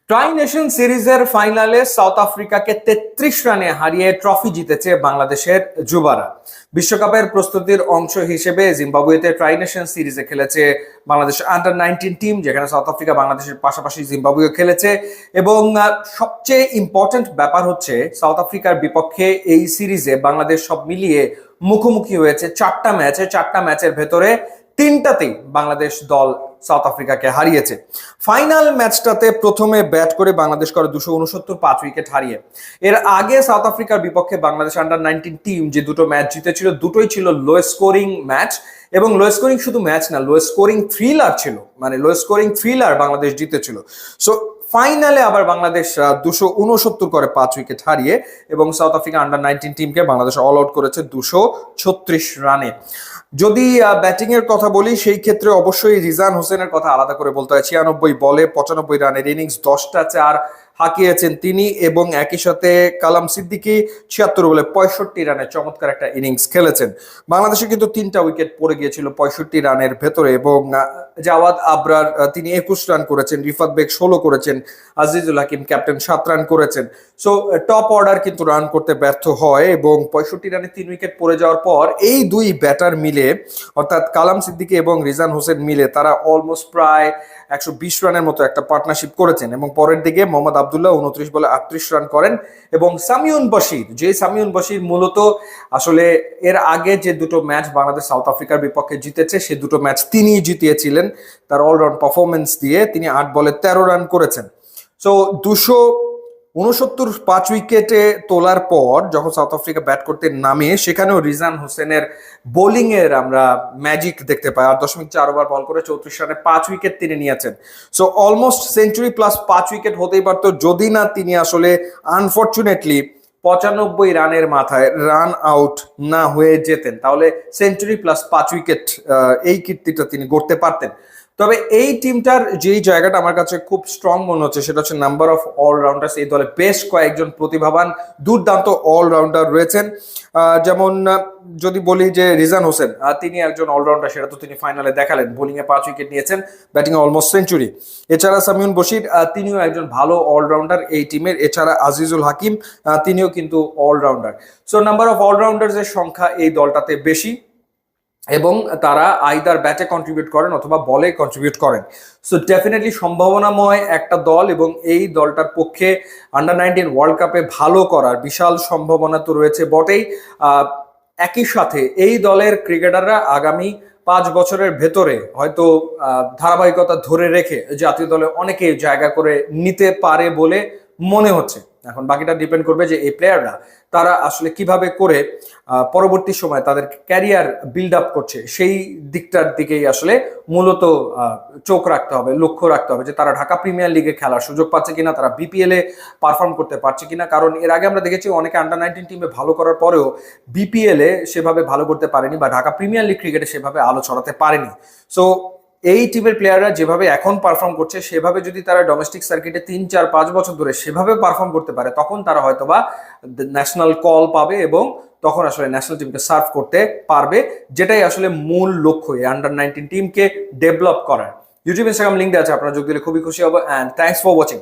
Try nation সিরিজের ফাইনালে south আফ্রিকাকে ৩৩ রানে হারিয়ে ট্রফি জিতেছে বাংলাদেশের যুবারা। বিশ্বকাপের প্রস্তুতির অংশ হিসেবে জিম্বাবুয়েতে ট্রাই নেশন সিরিজে খেলেছে বাংলাদেশ আন্ডার 19 টিম, যেখানে সাউথ আফ্রিকা বাংলাদেশের পাশাপাশি জিম্বাবুয়ে খেলেছে। এবং সবচেয়ে ইম্পর্টেন্ট ব্যাপার হচ্ছে সাউথ আফ্রিকার বিপক্ষে এই সিরিজে বাংলাদেশ সব মিলিয়ে মুখোমুখি হয়েছে 4টা ম্যাচে। 4টা ম্যাচের ভেতরে 3টাতেই বাংলাদেশ দল সাউথ আফ্রিকাকে হারিয়েছে। ফাইনাল ম্যাচটাতে প্রথমে ব্যাট করে বাংলাদেশ করে 269, 5 উইকেট হারিয়ে। এর আগে সাউথ আফ্রিকার বিপক্ষে বাংলাদেশ আন্ডার 19 টিম যে দুটো ম্যাচ জিতেছিল, দুটোই ছিল লো স্কোরিং ম্যাচ। এবং লো স্কোরিং শুধু ম্যাচ না, লো স্কোরিং থ্রিলার ছিল, মানে লো স্কোরিং থ্রিলার বাংলাদেশ জিতেছিল। সো ফাইনালে আবার বাংলাদেশ 269 করে 5 উইকেট হারিয়ে এবং সাউথ আফ্রিকা আন্ডার 19 টিমকে বাংলাদেশ অল আউট করেছে 236 রানে। যদি ব্যাটিং এর কথা বলি, সেই ক্ষেত্রে অবশ্যই রিজান হোসেনের কথা আলাদা করে বলতে হয়। 96 বলে 95 রানের ইনিংস, 10টা 4 হাঁকিয়েছেন তিনি। এবং একই সাথে কালাম সিদ্দিকী 76 বলে 65 রানের চমৎকার একটা ইনিংস খেলেছেন। বাংলাদেশে কিন্তু 3টা উইকেট পড়ে গিয়েছিল 65 রানের ভেতরে। এবং জাওয়াদ আবরার তিনি 21 রান করেছেন, রিফাত বেগ 16 করেছেন, আজিজুল হাকিম ক্যাপ্টেন 7 রান করেছেন। সো টপ অর্ডার কিন্তু রান করতে ব্যর্থ হয় এবং 65 রানে 3 উইকেট পড়ে যাওয়ার পর এই দুই ব্যাটার মিলে, অর্থাৎ কালাম সিদ্দিকী এবং রিজান হোসেন মিলে, তারা অলমোস্ট প্রায় 120 রানের মতো একটা পার্টনারশিপ করেছেন। এবং পরের দিকে মোহাম্মদ আবদুল্লাহ 29 বলে 38 রান করেন। এবং সামিউন বশির মূলত আসলে এর আগে যে দুটো ম্যাচ বাংলাদেশ সাউথ আফ্রিকার বিপক্ষে জিতেছে, সে দুটো ম্যাচ তিনিই জিতিয়েছিলেন তার অলরাউন্ড পারফরমেন্স দিয়ে। তিনি 8 বলে 13 রান করেছেন। সো 269 5 উইকেটে তোলার পর যখন সাউথ আফ্রিকা ব্যাট করতে নামে, সেখানেও রিজান হোসেনের বোলিং এর আমরা ম্যাজিক দেখতে পাই। 8.4 ওভার বল করে 34 রানে 5 উইকেট তিনি নিয়েছেন। So almost century plus 5 wicket হতেই পারতো, যদি না তিনি আসলে আনফরচুনেটলি 95 রানের মাথায় রান আউট না হয়ে যেতেন, তাহলে সেঞ্চুরি প্লাস 5 উইকেট এই কীর্তিটা তিনি গড়তে পারতেন। তবে এই টিমটার যেই জায়গাটা আমার কাছে খুব স্ট্রং মনে হচ্ছে, সেটা হচ্ছে নাম্বার অফ অলরাউন্ডার্স। এই দলে বেশ কয়েকজন প্রতিভাবান দুর্দান্ত অলরাউন্ডার রয়েছেন। যেমন যদি বলি যে রিজান হোসেন, তিনি একজন অলরাউন্ডার, সেটা তো তিনি ফাইনালে দেখালেন। বোলিংয়ে 5 উইকেট নিয়েছেন, ব্যাটিংয়ে অলমোস্ট সেঞ্চুরি। এছাড়া সামিউন বশির, তিনিও একজন ভালো অলরাউন্ডার এই টিমের। এছাড়া আজিজুল হাকিম, তিনিও কিন্তু অলরাউন্ডার। সো নাম্বার অফ অলরাউন্ডার্সের সংখ্যা এই দলটাতে বেশি এবং তারা আইদার ব্যাটে কন্ট্রিবিউট করেন অথবা বলে কন্ট্রিবিউট করেন। সো ডেফিনেটলি সম্ভাবনাময় একটা দল এবং এই দলটার পক্ষে আন্ডার 19 ওয়ার্ল্ড কাপে ভালো করার বিশাল সম্ভাবনা তো রয়েছে বটেই। একই সাথে এই দলের ক্রিকেটাররা আগামী 5 বছরের ভেতরে হয়তো ধারাবাহিকতা ধরে রেখে জাতীয় দলে অনেকে জায়গা করে নিতে পারে বলে মনে হচ্ছে। এখন বাকিটা ডিপেন্ড করবে যে এই প্লেয়াররা তারা আসলে কিভাবে করে পরবর্তী সময় তাদের ক্যারিয়ার বিল্ড আপ করছে, সেই দিকটার দিকেই আসলে মূলত চোখ রাখতে হবে, লক্ষ্য রাখতে হবে যে তারা ঢাকা প্রিমিয়ার লিগে খেলার সুযোগ পাচ্ছে কিনা, তারা বিপিএল এ পারফর্ম করতে পারছে কিনা। কারণ এর আগে আমরা দেখেছি অনেকে আন্ডার 19 টিমে ভালো করার পরেও বিপিএল এ সেভাবে ভালো করতে পারেনি বা ঢাকা প্রিমিয়ার লিগ ক্রিকেটে সেভাবে আলো ছড়াতে পারেনি। সো এই টিমের প্লেয়াররা যেভাবে এখন পারফর্ম করছে, সেভাবে যদি তারা ডোমেস্টিক সার্কিটে 3 4 5 বছর ধরে সেভাবে পারফর্ম করতে পারে, তখন তারা হয়তোবা ন্যাশনাল কল পাবে এবং তখন আসলে ন্যাশনাল টিমকে সার্ভ করতে পারবে, যেটাই আসলে মূল লক্ষ্য এই আন্ডার 19 টিমকে ডেভেলপ করার। ইউটিউব ইনস্টাগ্রাম লিঙ্ক দেওয়া আছে, আপনারা যোগ দিলে খুবই খুশি হবো। And thanks for watching.